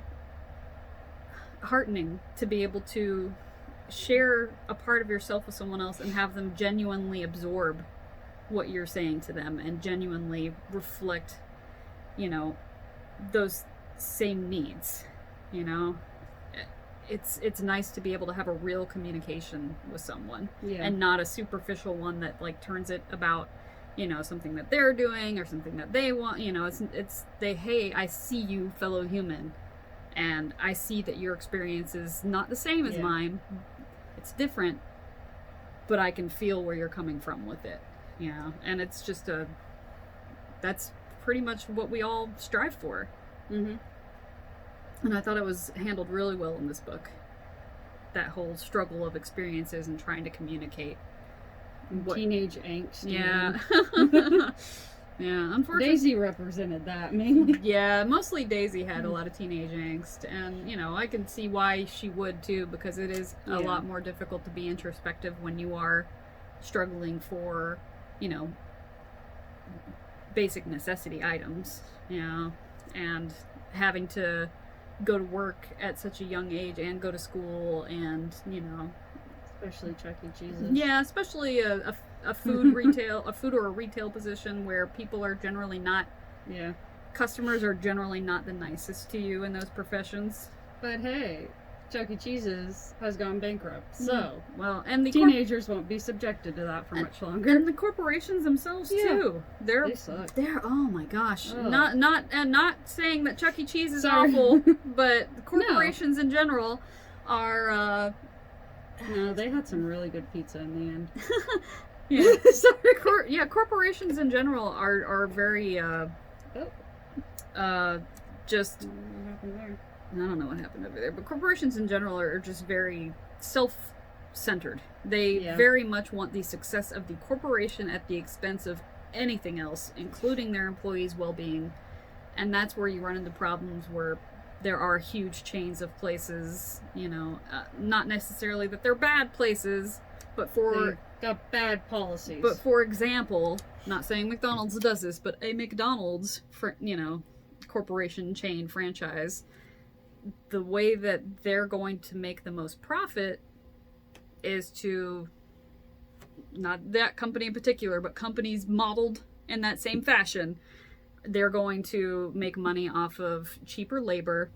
heartening to be able to share a part of yourself with someone else and have them genuinely absorb what you're saying to them and genuinely reflect, you know, those same needs, you know. It's nice to be able to have a real communication with someone, Yeah. and not a superficial one that like turns it about, you know, something that they're doing or something that they want. You know, hey, I see you, fellow human, and I see that your experience is not the same as Yeah. mine. It's different, but I can feel where you're coming from with it, you know. And it's just that's pretty much what we all strive for. Mm-hmm. And I thought it was handled really well in this book. That whole struggle of experiences and trying to communicate. What- Teenage angst. Yeah. even. Yeah, unfortunately. Daisy represented that mainly. Yeah, mostly Daisy had a lot of teenage angst. And, you know, I can see why she would too, because it is a Yeah. lot more difficult to be introspective when you are struggling for, you know, basic necessity items, you know, and having to go to work at such a young age and go to school, and, you know, Especially Chuck E. Cheese's. yeah, especially a food retail, a food or a retail position where people are generally not, Yeah. customers are generally not the nicest to you in those professions. But hey, Chuck E. Cheese's has gone bankrupt, so Well, and the teenagers won't be subjected to that for much longer. and the corporations themselves Yeah. too. They suck. They're oh my gosh. Oh. Not saying that Chuck E. Cheese is Sorry. awful, but the corporations in general are No, they had some really good pizza in the end. Yeah. Sorry. Corporations in general are very just What happened there? I don't know what happened over there, but corporations in general are just very self-centered. They Yeah. very much want the success of the corporation at the expense of anything else, including their employees' well-being. And that's where you run into problems where there are huge chains of places, not necessarily that they're bad places, but They got bad policies. but for example, not saying McDonald's does this, but a McDonald's, corporation chain franchise, the way that they're going to make the most profit is to, not that company in particular, but companies modeled in that same fashion, they're going to make money off of cheaper labor,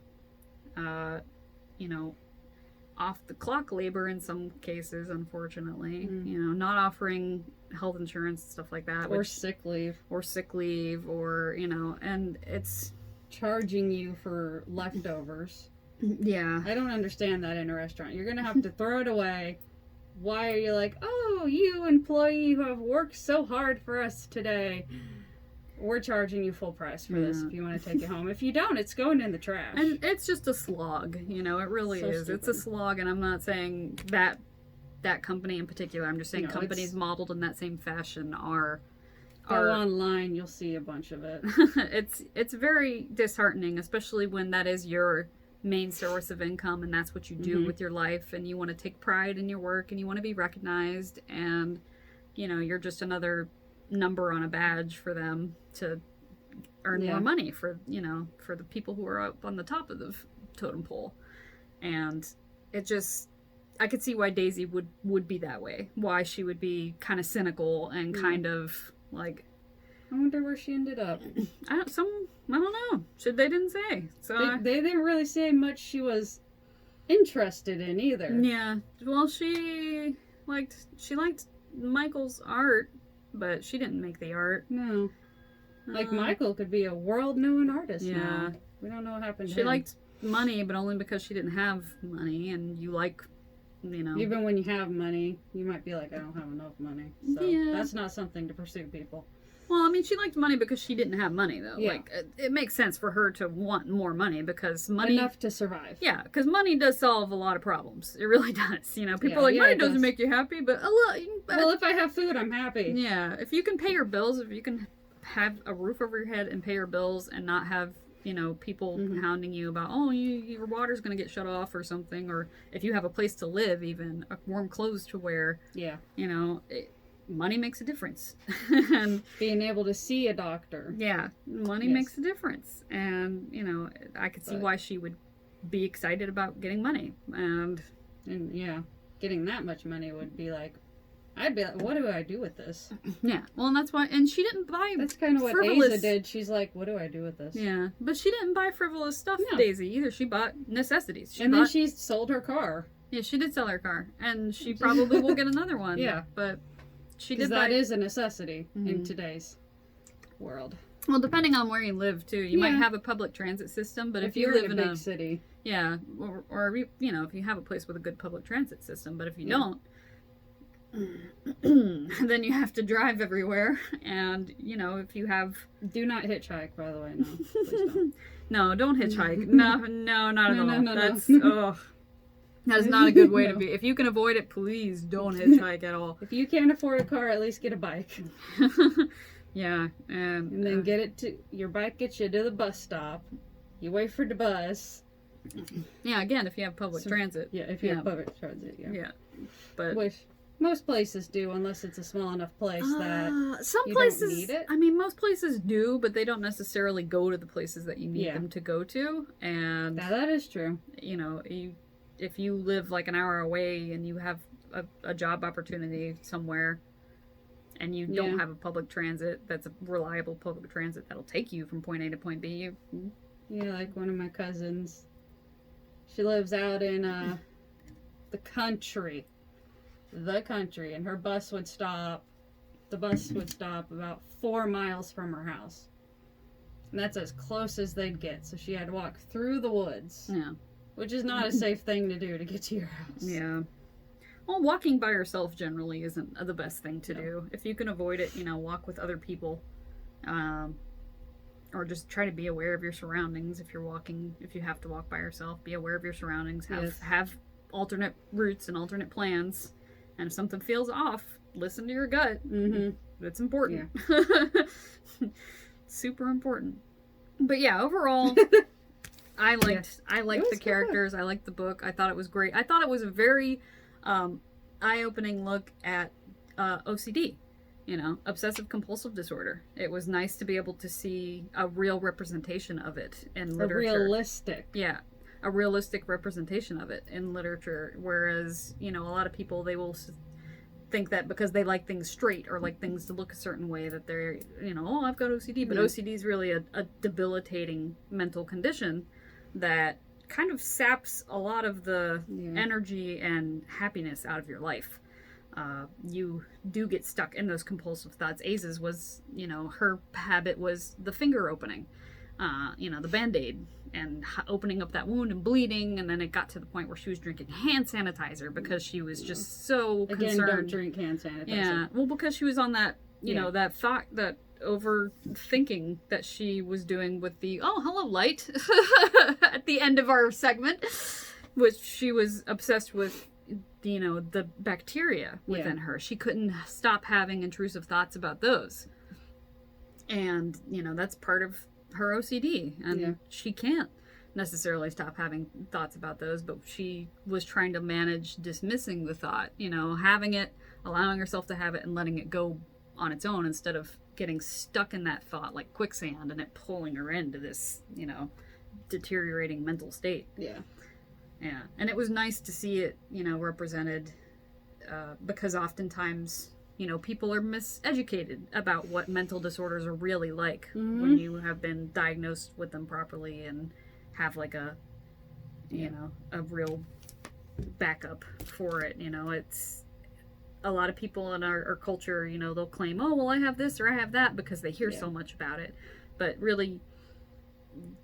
off the clock labor in some cases, unfortunately, not offering health insurance and stuff like that, or sick leave. or sick leave, or and it's Charging you for leftovers. yeah. I don't understand that in a restaurant. You're gonna have to throw it away. Why are you like, oh, you employee who have worked so hard for us today, we're charging you full price for this Yeah. if you want to take it home. If you don't, it's going in the trash. And it's just a slog, it really So is. It's a stupid. slog, and I'm not saying that company in particular. I'm just saying No, companies it's- modeled in that same fashion are Go online, you'll see a bunch of it. it's very disheartening, especially when that is your main source of income and that's what you do Mhm. with your life, and you want to take pride in your work and you want to be recognized, and you're just another number on a badge for them to earn Yeah. more money for for the people who are up on the top of the totem pole. And it just, I could see why Daisy would be that way, why she would be kind of cynical and kind of like, I wonder where she ended up. I don't know. They didn't say. So They didn't really say much she was interested in either. yeah. Well, she liked Michael's art, but she didn't make the art. No. Like Uh, Michael could be a world-known artist Yeah. now. We don't know what happened to She him. liked money, but only because she didn't have money, and you like, Even when you have money, you might be like, I don't have enough money. So Yeah. that's not something to pursue people. Well, I mean, she liked money because she didn't have money, though. Yeah. Like, it makes sense for her to want more money because money. Enough to survive. Yeah, because money does solve a lot of problems. It really does. People Yeah, are like, yeah, money it doesn't does. make you happy, but a lot. Well, if I have food, I'm happy. Yeah, if you can pay your bills, if you can have a roof over your head and pay your bills and not have, people Mhm. hounding you about, oh, your water's going to get shut off or something, or if you have a place to live, even warm clothes to wear, Yeah. money makes a difference. And Being able to see a doctor. yeah, money Yes. makes a difference. And, I could see But- why she would be excited about getting money. And And yeah, getting that much money would be like, I'd be like, what do I do with this? yeah, well, and that's why, and she didn't buy That's kind of what frivolous. Asa did. She's like, what do I do with this? Yeah, but she didn't buy frivolous stuff, No. Daisy, either. She bought necessities. And then she sold her car. Yeah, she did sell her car, and she probably will get another one. Yeah. But she Because did that buy. is a necessity in Mhm. today's world. Well, depending on where you live too, you might Yeah. have a public transit system, but if you you're live in a big city, yeah, or if you have a place with a good public transit system, but if you Yeah. don't, then you have to drive everywhere, and if you have do not hitchhike, by the way. No, please don't. no, don't hitchhike. No, not at No, all. no, no, no. That's ugh. That is not a good way to No. be. If you can avoid it, please don't hitchhike at all. If you can't afford a car, at least get a bike, Yeah, and then get it to your bike. Gets you to the bus stop. You wait for the bus. yeah. Again, if you have public So- transit, Yeah, if you Yeah. have public transit. Yeah. yeah. But Which most places do, unless it's a small enough place that. some you don't places need it. I mean, most places do, but they don't necessarily go to the places that you need Yeah. them to go to. And Now that is true. if you live like an hour away and you have a job opportunity somewhere, and you don't Yeah. have a public transit that's a reliable public transit that'll take you from point A to point B, Yeah, like one of my cousins. She lives out in the country. And her bus would stop. The bus would stop about 4 miles from her house. And that's as close as they'd get. So she had to walk through the woods, yeah. which is not a safe thing to do to get to your house. Yeah. Well, walking by yourself generally isn't the best thing to do. If you can avoid it, walk with other people. Or just try to be aware of your surroundings. If you have to walk by yourself, be aware of your surroundings. Have alternate routes and alternate plans. And if something feels off, listen to your gut. Mm-hmm. It's important. Yeah. Super important. But yeah, overall, I liked the characters. Good. I liked the book. I thought it was great. I thought it was a very eye-opening look at OCD. Obsessive compulsive disorder. It was nice to be able to see a real representation of it in literature. A realistic representation of it in literature. Whereas, a lot of people, they will think that because they like things straight or like things to look a certain way that they're, oh, I've got OCD. But OCD is really a debilitating mental condition that kind of saps a lot of the energy and happiness out of your life. You do get stuck in those compulsive thoughts. Aza's was, her habit was the finger opening, the Band-Aid and opening up that wound and bleeding. And then it got to the point where she was drinking hand sanitizer because she was just so concerned. Again, don't drink hand sanitizer. Yeah. Well, because she was on that, that thought, that overthinking that she was doing with the, oh, hello, light, at the end of our segment, which she was obsessed with. The bacteria within her. She couldn't stop having intrusive thoughts about those. And, that's part of her OCD. And she can't necessarily stop having thoughts about those, but she was trying to manage dismissing the thought, having it, allowing herself to have it, and letting it go on its own instead of getting stuck in that thought like quicksand and it pulling her into this, deteriorating mental state. Yeah. Yeah, and it was nice to see it, represented, because oftentimes, people are miseducated about what mental disorders are really like when you have been diagnosed with them properly and have like a real backup for it. It's a lot of people in our culture, they'll claim, oh, well, I have this or I have that because they hear so much about it, but really,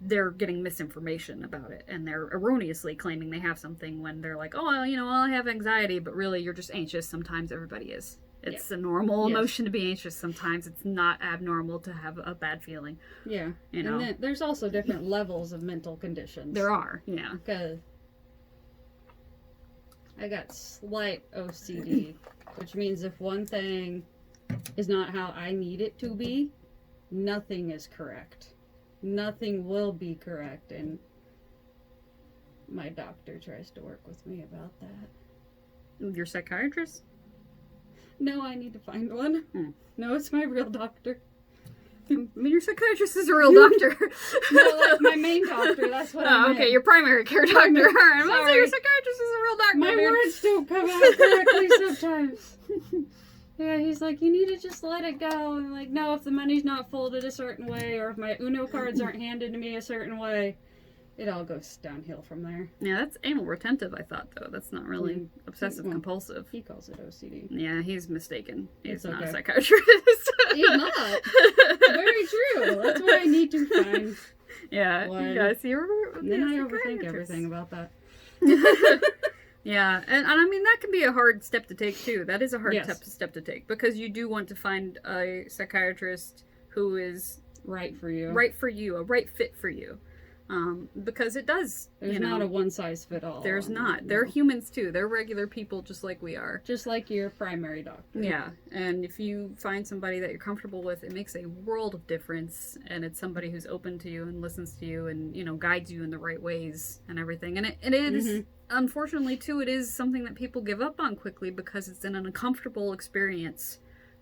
they're getting misinformation about it and they're erroneously claiming they have something when they're like, oh, I have anxiety, but really you're just anxious. Sometimes everybody is. It's a normal emotion to be anxious. Sometimes it's not abnormal to have a bad feeling. Yeah. And then there's also different levels of mental conditions. There are. Yeah. Because I got slight OCD, which means if one thing is not how I need it to be, nothing is correct. Nothing will be correct, and my doctor tries to work with me about that. Your psychiatrist? No, I need to find one. No, it's my real doctor. I mean, your psychiatrist is a real doctor. No, like my main doctor, that's what I meant. Okay, your primary care doctor. Alright, I'm say your psychiatrist is a real doctor. My words don't come out correctly sometimes. Yeah, he's like, you need to just let it go. And I'm like, no, if the money's not folded a certain way, or if my Uno cards aren't handed to me a certain way, it all goes downhill from there. Yeah, that's anal retentive, I thought, though. That's not really obsessive compulsive. He calls it OCD. Yeah, he's mistaken. He's not okay. a psychiatrist. He's not. Very true. That's what I need to find. Yeah, you gotta see her. And then I overthink everything about that. Yeah, and I mean, that can be a hard step to take, too. That is a hard step to take, because you do want to find a psychiatrist who is right for you, a right fit for you. Because it does, there's not a one-size-fit-all. There's not. They're humans, too. They're regular people just like we are. Just like your primary doctor. Yeah, and if you find somebody that you're comfortable with, it makes a world of difference, and it's somebody who's open to you and listens to you and, guides you in the right ways and everything. And it is, unfortunately, too, it is something that people give up on quickly because it's an uncomfortable experience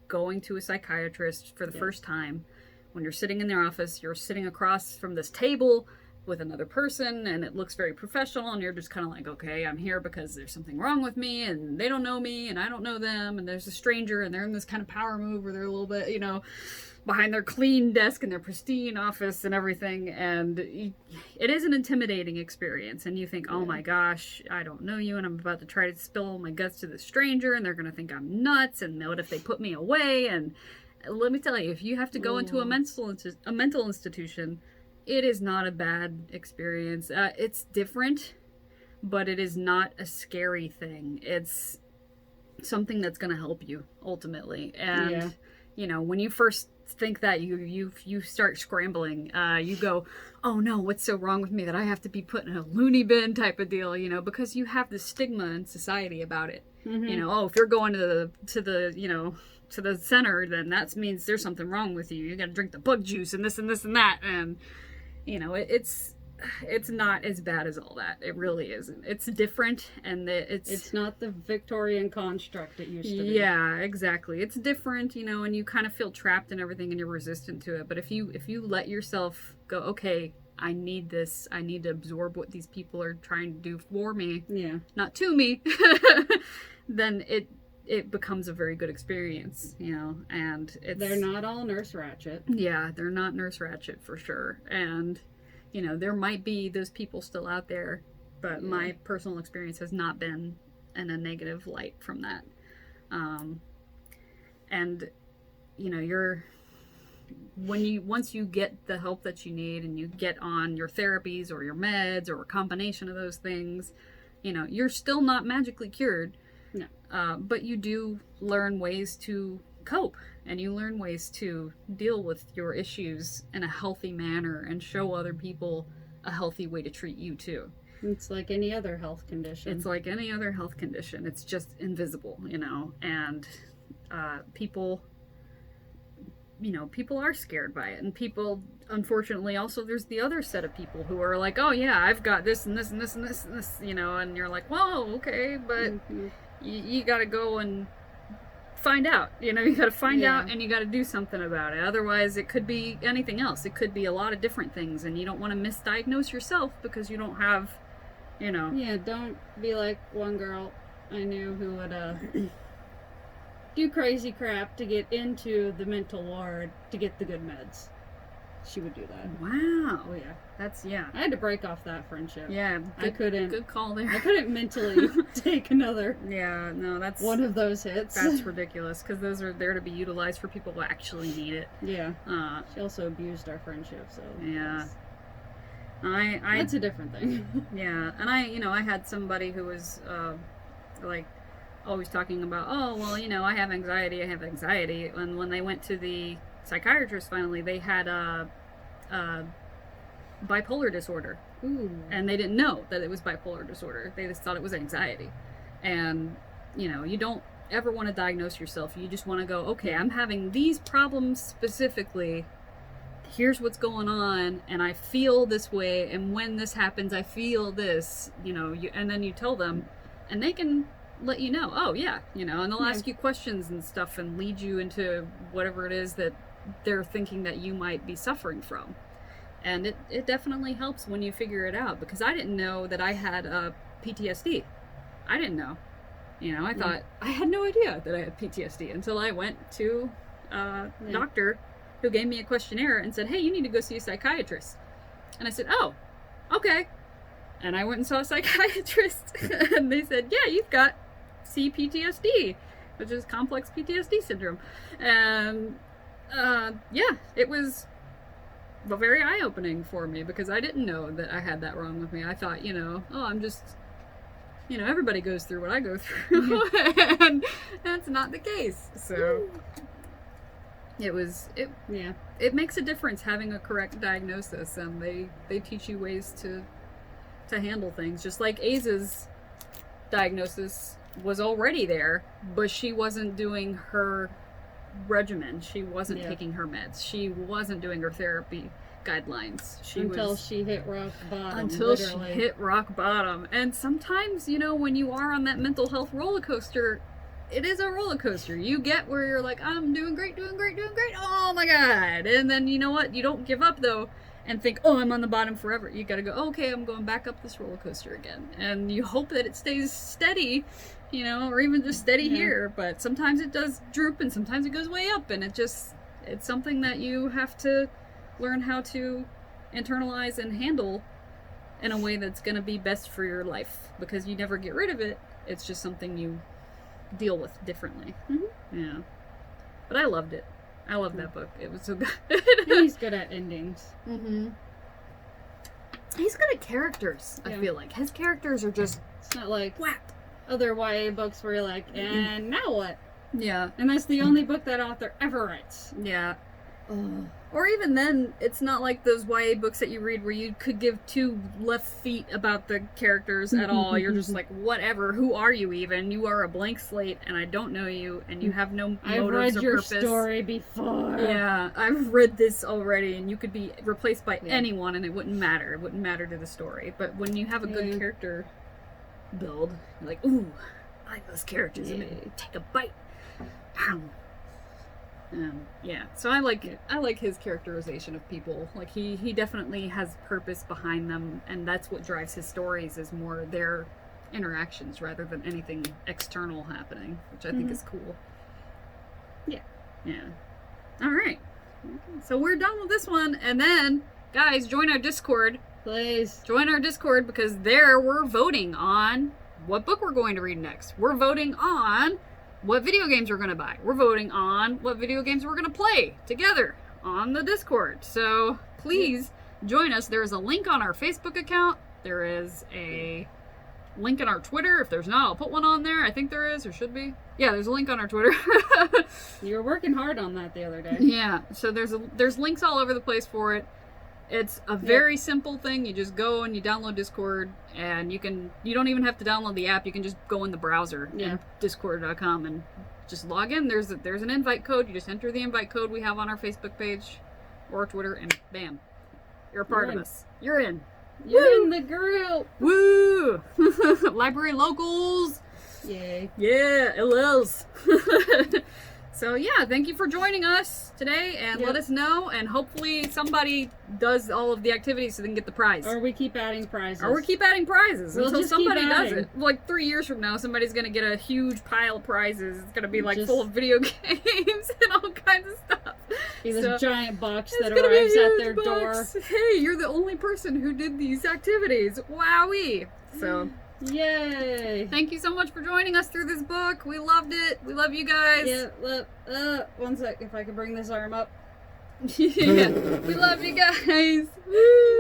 going to a psychiatrist for the first time. When you're sitting in their office, you're sitting across from this table with another person and it looks very professional and you're just kind of like, okay, I'm here because there's something wrong with me and they don't know me and I don't know them and there's a stranger and they're in this kind of power move where they're a little bit, behind their clean desk and their pristine office and everything, and it is an intimidating experience, and you think, oh my gosh, I don't know you and I'm about to try to spill my guts to this stranger and they're going to think I'm nuts, and what if they put me away? And let me tell you, if you have to go into a mental institution, it is not a bad experience. It's different, but it is not a scary thing. It's something that's going to help you ultimately. And Yeah. you know, when you first think that, you start scrambling. You go, oh no, what's so wrong with me that I have to be put in a loony bin type of deal, you know, because you have this stigma in society about it. You know, oh, if you're going to the you know, to the center, then that means there's something wrong with you. You got to drink the bug juice and this and this and that. And you know, it's not as bad as all that. It really isn't. It's different, and It's not the Victorian construct it used to be. yeah, exactly. It's different, you know, and you kind of feel trapped in everything and you're resistant to it. But if you let yourself go, okay, I need this. I need to absorb what these people are trying to do for me, Yeah. not to me, then it becomes a very good experience, you know, and They're not all Nurse Ratchet. yeah, they're not Nurse Ratchet for sure. And, you know, there might be those people still out there, but my personal experience has not been in a negative light from that. And, you know, once you get the help that you need and you get on your therapies or your meds or a combination of those things, you know, you're still not magically cured. No. But you do learn ways to cope, and you learn ways to deal with your issues in a healthy manner and show other people a healthy way to treat you too. It's like any other health condition. It's like any other health condition. It's just invisible, you know, and people, you know, people are scared by it. And people, unfortunately, also there's the other set of people who are like, oh yeah, I've got this and this and this and this and this, you know, and you're like, whoa, okay, but you gotta go and find out, you know, you gotta find out and you gotta do something about it. Otherwise, it could be anything else. It could be a lot of different things, and you don't want to misdiagnose yourself because you don't have, you know. Yeah, don't be like one girl I knew who would do crazy crap to get into the mental ward to get the good meds. She would do that. Wow. Oh yeah. That's, yeah. I had to break off that friendship. Yeah. I couldn't. Good call there. I couldn't mentally take another Yeah, no, that's one of those hits. that's ridiculous, because those are there to be utilized for people who actually need it. Yeah. Uh, She also abused our friendship, so Yeah. that's- I that's a different thing. yeah, and I had somebody who was like always talking about, oh well, you know, I have anxiety, and when they went to the psychiatrist finally, they had a bipolar disorder. Ooh. And they didn't know that it was bipolar disorder. They just thought it was anxiety. And, you know, you don't ever want to diagnose yourself. You just want to go, okay, I'm having these problems specifically. Here's what's going on, and I feel this way, and when this happens, I feel this, you know, and then you tell them, and they can let you know, oh, yeah, you know, and they'll ask you questions and stuff and lead you into whatever it is that they're thinking that you might be suffering from. And it definitely helps when you figure it out, because I didn't know that I had PTSD. I didn't know. You know, I thought, I had no idea that I had PTSD until I went to a doctor who gave me a questionnaire and said, hey, you need to go see a psychiatrist. And I said, oh, okay. And I went and saw a psychiatrist. And they said, yeah, you've got CPTSD, which is complex PTSD syndrome. And yeah, it was very eye-opening for me, because I didn't know that I had that wrong with me. I thought, you know, oh, I'm just, you know, everybody goes through what I go through. And that's not the case. So it makes a difference having a correct diagnosis, and they teach you ways to handle things. Just like Aza's diagnosis was already there, but she wasn't doing her regimen. She wasn't taking her meds. She wasn't doing her therapy guidelines. Until she hit rock bottom. Until literally. she hit rock bottom. And sometimes, you know, when you are on that mental health roller coaster, it is a roller coaster. You get where you're like, I'm doing great. Oh my God. And then, you know what? You don't give up though and think, oh, I'm on the bottom forever. You gotta go, okay, I'm going back up this roller coaster again. And you hope that it stays steady, you know, or even just steady here. But sometimes it does droop, and sometimes it goes way up, and it's something that you have to learn how to internalize and handle in a way that's going to be best for your life, because you never get rid of it. It's just something you deal with differently. Yeah. But I loved it. I loved that book. It was so good. He's good at endings. He's good at characters, I feel like. His characters are just It's not like whap. other YA books where you're like, and now what? Yeah. And that's the only book that author ever writes. Yeah. Ugh. Or even then, it's not like those YA books that you read where you could give two left feet about the characters at all. You're just like, whatever, who are you even? You are a blank slate, and I don't know you, and you have no I've motives read or your purpose. story before. Yeah, I've read this already, and you could be replaced by Yeah. anyone, and it wouldn't matter. It wouldn't matter to the story. But when you have a good Yeah. character build, you're like, ooh, I like those characters. I'm Yeah. gonna take a bite. Ow. Yeah, so I like his characterization of people. Like he definitely has purpose behind them, and that's what drives his stories is more their interactions rather than anything external happening, which I think is cool. Yeah. Yeah. All right. So we're done with this one, and then guys, join our Discord. Please. Join our Discord because there we're voting on what book we're going to read next. We're voting on what video games we're going to buy. We're voting on what video games we're going to play together on the Discord. So please join us. There is a link on our Facebook account. There is a link in our Twitter. If there's not, I'll put one on there. I think there is, or should be. Yeah, there's a link on our Twitter. You were working hard on that the other day. Yeah, so there's links all over the place for it. It's a very simple thing. You just go and you download Discord, and you don't even have to download the app. You can just go in the browser Yeah. discord.com and just log in. There's an invite code. You just enter the invite code we have on our Facebook page or Twitter, and bam, you're a part You're of in. us. You're in. You're in the group. Woo! Library locals. Yay. Yeah, LLs. So yeah, thank you for joining us today, and let Yep. us know, and hopefully somebody does all of the activities so they can get the prize. Or we keep adding prizes. Or we keep adding prizes We'll until just keep somebody does adding. it. Like 3 years from now, somebody's gonna get a huge pile of prizes. It's gonna be like Just- full of video games and all kinds of stuff. See this So- giant box It's that gonna be a arrives at huge their box. door. Hey, you're the only person who did these activities. Wowee! So Yay. thank you so much for joining us through this book. We loved it. We love you guys. Yeah, look, one sec, if I could bring this arm up. Yeah. We love you guys. Woo!